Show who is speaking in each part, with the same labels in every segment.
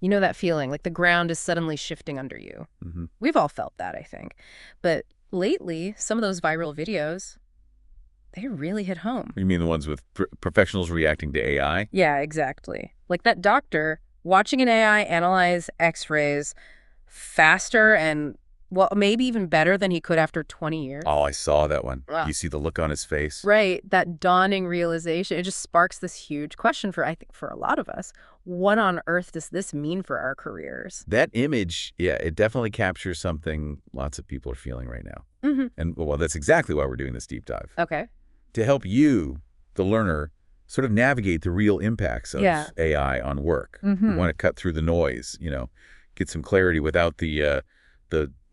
Speaker 1: You know that feeling, like the ground is suddenly shifting under you.
Speaker 2: Mm-hmm.
Speaker 1: We've all felt that, I think. But lately, some of those viral videos, they really hit home.
Speaker 2: You mean the ones with professionals reacting to AI?
Speaker 1: Yeah, exactly. Like that doctor watching an AI analyze x-rays faster and, well, maybe even better than he could after 20 years.
Speaker 2: Oh, I saw that one.
Speaker 1: Wow.
Speaker 2: You see the look on his face?
Speaker 1: Right, that dawning realization, it just sparks this huge question for, I think, for a lot of us. What on earth does this mean for our careers?
Speaker 2: That image, yeah, it definitely captures something lots of people are feeling right now.
Speaker 1: Mm-hmm.
Speaker 2: And, well, that's exactly why we're doing this deep dive.
Speaker 1: Okay.
Speaker 2: To help you, the learner, sort of navigate the real impacts of AI on work.
Speaker 1: Mm-hmm.
Speaker 2: You want to cut through the noise, get some clarity without the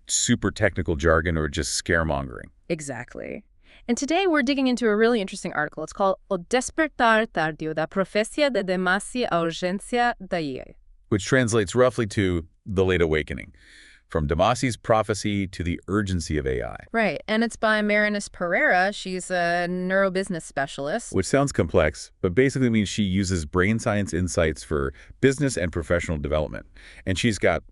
Speaker 2: super technical jargon or just scaremongering.
Speaker 1: Exactly. And today we're digging into a really interesting article. It's called O Despertar Tardio da Profecia de Masi a Urgência da IA.
Speaker 2: Which translates roughly to the late awakening. From De Masi's prophecy to the urgency of AI.
Speaker 1: Right, and it's by Pereira. She's a neurobusiness specialist.
Speaker 2: Which sounds complex, but basically means she uses brain science insights for business and professional development. And she's got,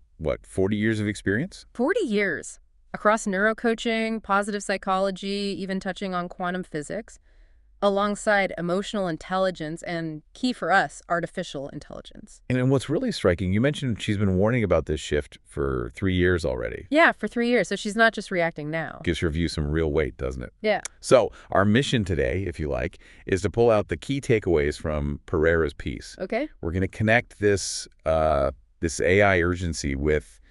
Speaker 2: 40 years of experience?
Speaker 1: 40 years. Across neurocoaching, positive psychology, even touching on quantum physics, alongside emotional intelligence and, key for us, artificial intelligence.
Speaker 2: And what's really striking, you mentioned she's been warning about this shift for 3 years already.
Speaker 1: Yeah, for 3 years, so she's not just reacting now.
Speaker 2: Gives her view some real weight, doesn't it?
Speaker 1: Yeah.
Speaker 2: So our mission today, if you like, is to pull out the key takeaways from Pereira's piece.
Speaker 1: Okay.
Speaker 2: We're going to connect this AI urgency with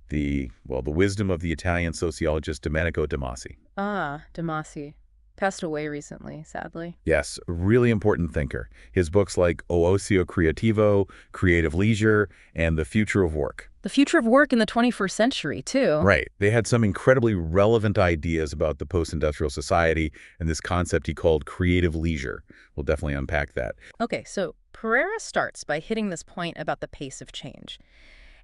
Speaker 2: the wisdom of the Italian sociologist Domenico De Masi.
Speaker 1: Ah, De Masi. Passed away recently, sadly.
Speaker 2: Yes, a really important thinker. His books like O Ocio Creativo, Creative Leisure, and The Future of Work.
Speaker 1: The future of work in the 21st century, too.
Speaker 2: Right. They had some incredibly relevant ideas about the post-industrial society and this concept he called creative leisure. We'll definitely unpack that.
Speaker 1: Okay, so Pereira starts by hitting this point about the pace of change.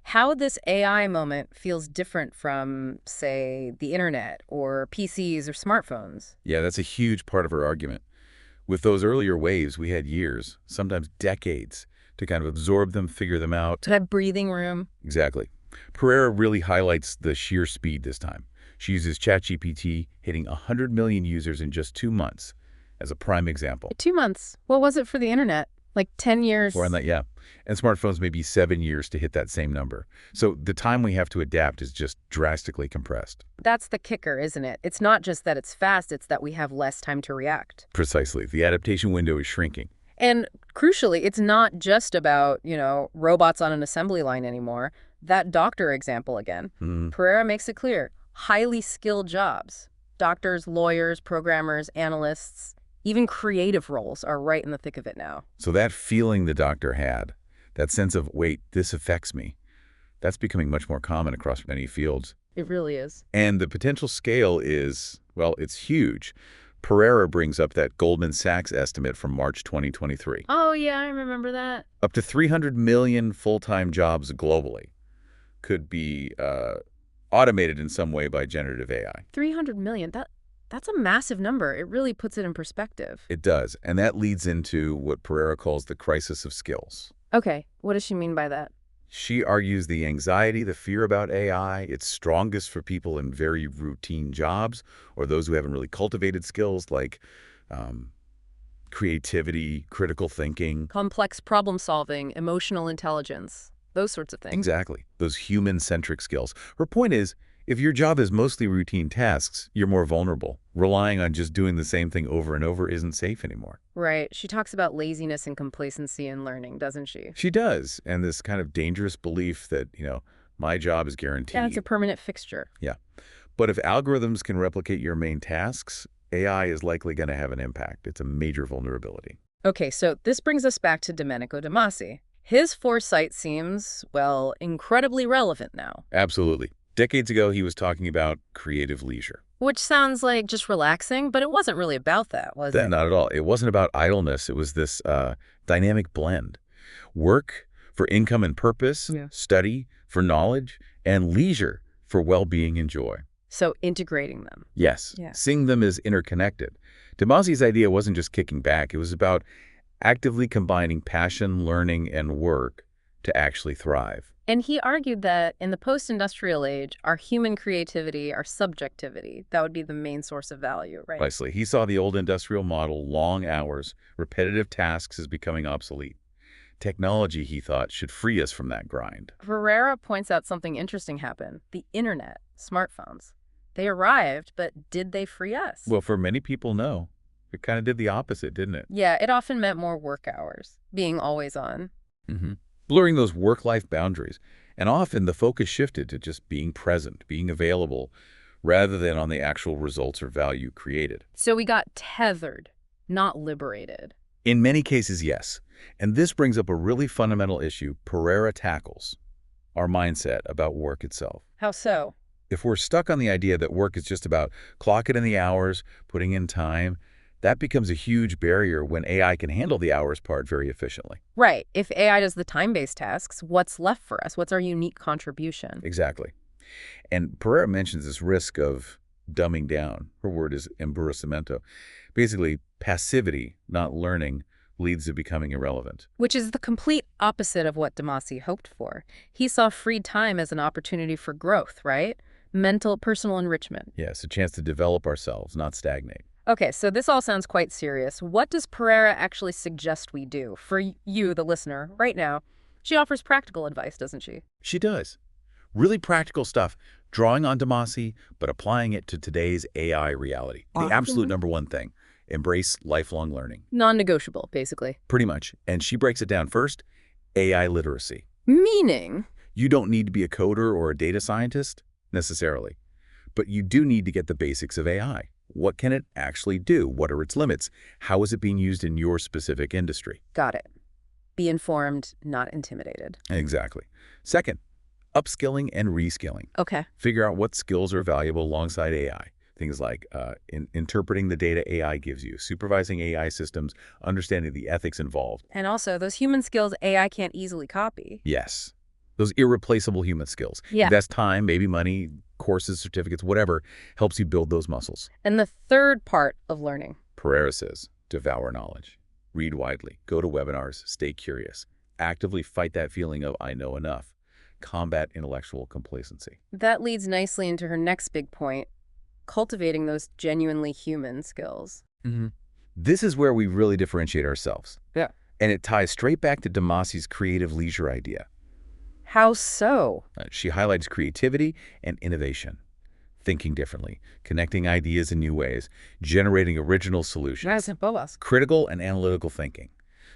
Speaker 1: How this AI moment feels different from, say, the internet or PCs or smartphones.
Speaker 2: Yeah, that's a huge part of her argument. With those earlier waves, we had years, sometimes decades, to kind of absorb them, figure them out.
Speaker 1: To have breathing room.
Speaker 2: Exactly. Pereira really highlights the sheer speed this time. She uses ChatGPT, hitting 100 million users in just 2 months, as a prime example.
Speaker 1: 2 months. What was it for the internet? Like 10 years?
Speaker 2: Or on that, yeah. And smartphones may be 7 years to hit that same number. So the time we have to adapt is just drastically compressed.
Speaker 1: That's the kicker, isn't it? It's not just that it's fast, it's that we have less time to react.
Speaker 2: Precisely. The adaptation window is shrinking.
Speaker 1: And crucially, it's not just about, robots on an assembly line anymore. That doctor example again. Pereira makes it clear. Highly skilled jobs. Doctors, lawyers, programmers, analysts, even creative roles are right in the thick of it now.
Speaker 2: So that feeling the doctor had, that sense of, wait, this affects me, that's becoming much more common across many fields.
Speaker 1: It really is.
Speaker 2: And the potential scale is, it's huge. Pereira brings up that Goldman Sachs estimate from March 2023.
Speaker 1: Oh, yeah, I remember that.
Speaker 2: Up to 300 million full-time jobs globally could be automated in some way by generative AI.
Speaker 1: 300 million, that's a massive number. It really puts it in perspective.
Speaker 2: It does, and that leads into what Pereira calls the crisis of skills.
Speaker 1: Okay, what does she mean by that?
Speaker 2: She argues the anxiety, the fear about AI, it's strongest for people in very routine jobs or those who haven't really cultivated skills like creativity, critical thinking.
Speaker 1: Complex problem solving, emotional intelligence, those sorts of things.
Speaker 2: Exactly, those human-centric skills. Her point is, if your job is mostly routine tasks, you're more vulnerable. Relying on just doing the same thing over and over isn't safe anymore.
Speaker 1: Right. She talks about laziness and complacency in learning, doesn't she?
Speaker 2: She does. And this kind of dangerous belief that, my job is guaranteed.
Speaker 1: Yeah, it's a permanent fixture.
Speaker 2: Yeah. But if algorithms can replicate your main tasks, AI is likely going to have an impact. It's a major vulnerability.
Speaker 1: Okay, so this brings us back to Domenico De Masi. His foresight seems, incredibly relevant now.
Speaker 2: Absolutely. Decades ago, he was talking about creative leisure.
Speaker 1: Which sounds like just relaxing, but it wasn't really about that, was it?
Speaker 2: Not at all. It wasn't about idleness. It was this dynamic blend. Work for income and purpose, study for knowledge, and leisure for well-being and joy.
Speaker 1: So integrating them.
Speaker 2: Yes. Yeah. Seeing them as interconnected. De Masi's idea wasn't just kicking back. It was about actively combining passion, learning, and work to actually thrive.
Speaker 1: And he argued that in the post-industrial age, our human creativity, our subjectivity, that would be the main source of value, right?
Speaker 2: Precisely. He saw the old industrial model, long hours, repetitive tasks, as becoming obsolete. Technology, he thought, should free us from that grind.
Speaker 1: Pereira points out something interesting happened. The internet, smartphones. They arrived, but did they free us?
Speaker 2: Well, for many people, no. It kind of did the opposite, didn't it?
Speaker 1: Yeah, it often meant more work hours, being always on.
Speaker 2: Blurring those work-life boundaries. And often the focus shifted to just being present, being available, rather than on the actual results or value created.
Speaker 1: So we got tethered, not liberated.
Speaker 2: In many cases, yes. And this brings up a really fundamental issue Pereira tackles, our mindset about work itself.
Speaker 1: How so?
Speaker 2: If we're stuck on the idea that work is just about clocking in the hours, putting in time, that becomes a huge barrier when AI can handle the hours part very efficiently.
Speaker 1: Right. If AI does the time-based tasks, what's left for us? What's our unique contribution?
Speaker 2: Exactly. And Pereira mentions this risk of dumbing down. Her word is emburrecimiento. Basically, passivity, not learning, leads to becoming irrelevant.
Speaker 1: Which is the complete opposite of what De Masi hoped for. He saw free time as an opportunity for growth, right? Mental, personal enrichment.
Speaker 2: Yes, a chance to develop ourselves, not stagnate.
Speaker 1: Okay, so this all sounds quite serious. What does Pereira actually suggest we do? For you, the listener, right now, she offers practical advice, doesn't she?
Speaker 2: She does. Really practical stuff, drawing on De Masi, but applying it to today's AI reality. The absolute number one thing, embrace lifelong learning.
Speaker 1: Non-negotiable, basically.
Speaker 2: Pretty much. And she breaks it down first, AI literacy.
Speaker 1: Meaning?
Speaker 2: You don't need to be a coder or a data scientist, necessarily. But you do need to get the basics of AI. What can it actually do? What are its limits? How is it being used in your specific industry?
Speaker 1: Got it. Be informed, not intimidated.
Speaker 2: Exactly. Second, upskilling and reskilling.
Speaker 1: Okay.
Speaker 2: Figure out what skills are valuable alongside AI. Things like interpreting the data AI gives you, supervising AI systems, understanding the ethics involved.
Speaker 1: And also, those human skills AI can't easily copy.
Speaker 2: Yes. Those irreplaceable human skills.
Speaker 1: Yeah.
Speaker 2: Invest time, maybe money, courses, certificates, whatever, helps you build those muscles.
Speaker 1: And the third part of learning.
Speaker 2: Pereira says, devour knowledge. Read widely. Go to webinars. Stay curious. Actively fight that feeling of I know enough. Combat intellectual complacency.
Speaker 1: That leads nicely into her next big point, cultivating those genuinely human skills.
Speaker 2: This is where we really differentiate ourselves.
Speaker 1: Yeah.
Speaker 2: And it ties straight back to De Masi's creative leisure idea.
Speaker 1: How so?
Speaker 2: She highlights creativity and innovation, thinking differently, connecting ideas in new ways, generating original solutions, critical and analytical thinking.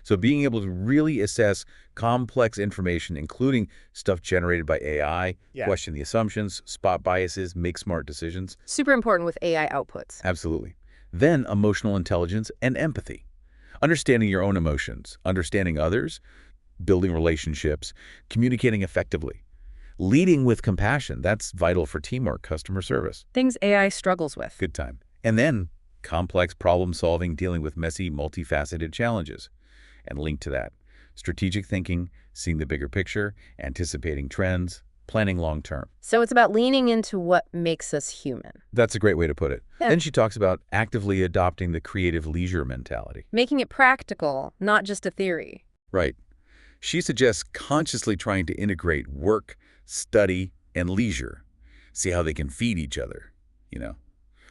Speaker 2: So being able to really assess complex information, including stuff generated by AI, question the assumptions, spot biases, make smart decisions.
Speaker 1: Super important with AI outputs.
Speaker 2: Absolutely. Then emotional intelligence and empathy. Understanding your own emotions, understanding others, building relationships, communicating effectively. Leading with compassion, that's vital for teamwork, customer service.
Speaker 1: Things AI struggles with.
Speaker 2: Good time. And then complex problem solving, dealing with messy, multifaceted challenges. And linked to that, strategic thinking, seeing the bigger picture, anticipating trends, planning long term.
Speaker 1: So it's about leaning into what makes us human.
Speaker 2: That's a great way to put it.
Speaker 1: Yeah.
Speaker 2: Then she talks about actively adopting the creative leisure mentality.
Speaker 1: Making it practical, not just a theory.
Speaker 2: Right. She suggests consciously trying to integrate work, study, and leisure. See how they can feed each other,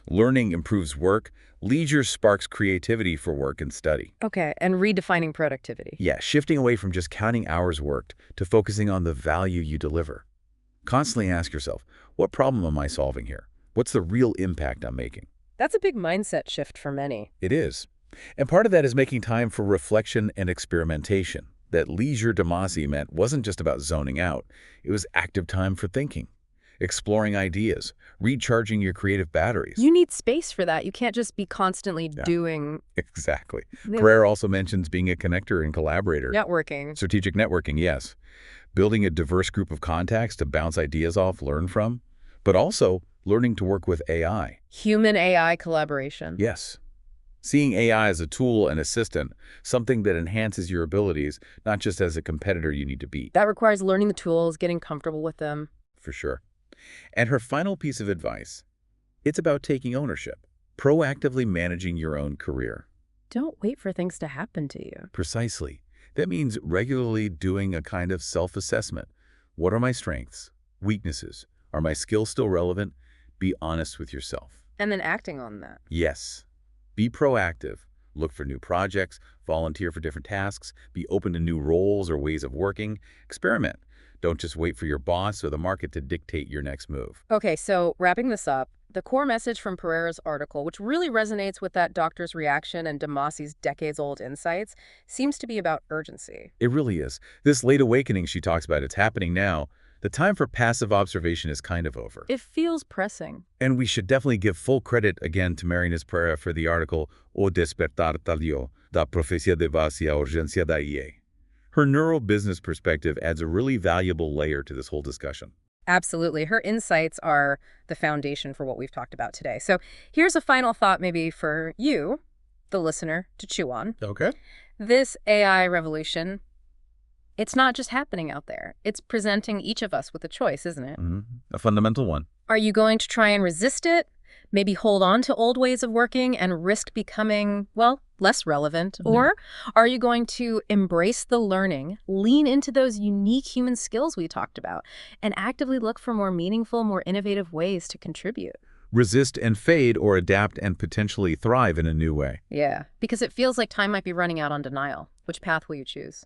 Speaker 2: Learning improves work. Leisure sparks creativity for work and study.
Speaker 1: Okay, and redefining productivity.
Speaker 2: Yeah, shifting away from just counting hours worked to focusing on the value you deliver. Constantly ask yourself, what problem am I solving here? What's the real impact I'm making?
Speaker 1: That's a big mindset shift for many.
Speaker 2: It is. And part of that is making time for reflection and experimentation. That leisure De Masi meant wasn't just about zoning out. It was active time for thinking, exploring ideas, recharging your creative batteries.
Speaker 1: You need space for that. You can't just be constantly doing...
Speaker 2: Exactly. Pereira also mentions being a connector and collaborator.
Speaker 1: Networking.
Speaker 2: Strategic networking, yes. Building a diverse group of contacts to bounce ideas off, learn from, but also learning to work with AI.
Speaker 1: Human-AI collaboration.
Speaker 2: Yes. Seeing AI as a tool and assistant, something that enhances your abilities, not just as a competitor you need to beat.
Speaker 1: That requires learning the tools, getting comfortable with them.
Speaker 2: For sure. And her final piece of advice, it's about taking ownership, proactively managing your own career.
Speaker 1: Don't wait for things to happen to you.
Speaker 2: Precisely. That means regularly doing a kind of self-assessment. What are my strengths, weaknesses? Are my skills still relevant? Be honest with yourself.
Speaker 1: And then acting on that.
Speaker 2: Yes. Be proactive. Look for new projects, volunteer for different tasks, be open to new roles or ways of working. Experiment. Don't just wait for your boss or the market to dictate your next move.
Speaker 1: Okay, so wrapping this up, the core message from Pereira's article, which really resonates with that doctor's reaction and De Masi's decades-old insights, seems to be about urgency.
Speaker 2: It really is. This late awakening she talks about, it's happening now. The time for passive observation is kind of over.
Speaker 1: It feels pressing.
Speaker 2: And we should definitely give full credit again to Marinus Pereira for the article O Despertar Tardío, da Profecia de Base a Urgência da IA. Her neurobusiness perspective adds a really valuable layer to this whole discussion.
Speaker 1: Absolutely. Her insights are the foundation for what we've talked about today. So here's a final thought maybe for you, the listener, to chew on.
Speaker 2: Okay.
Speaker 1: This AI revolution, it's not just happening out there. It's presenting each of us with a choice, isn't it?
Speaker 2: A fundamental one.
Speaker 1: Are you going to try and resist it? Maybe hold on to old ways of working and risk becoming, well, less relevant? Or are you going to embrace the learning, lean into those unique human skills we talked about, and actively look for more meaningful, more innovative ways to contribute?
Speaker 2: Resist and fade, or adapt and potentially thrive in a new way.
Speaker 1: Yeah, because it feels like time might be running out on denial. Which path will you choose?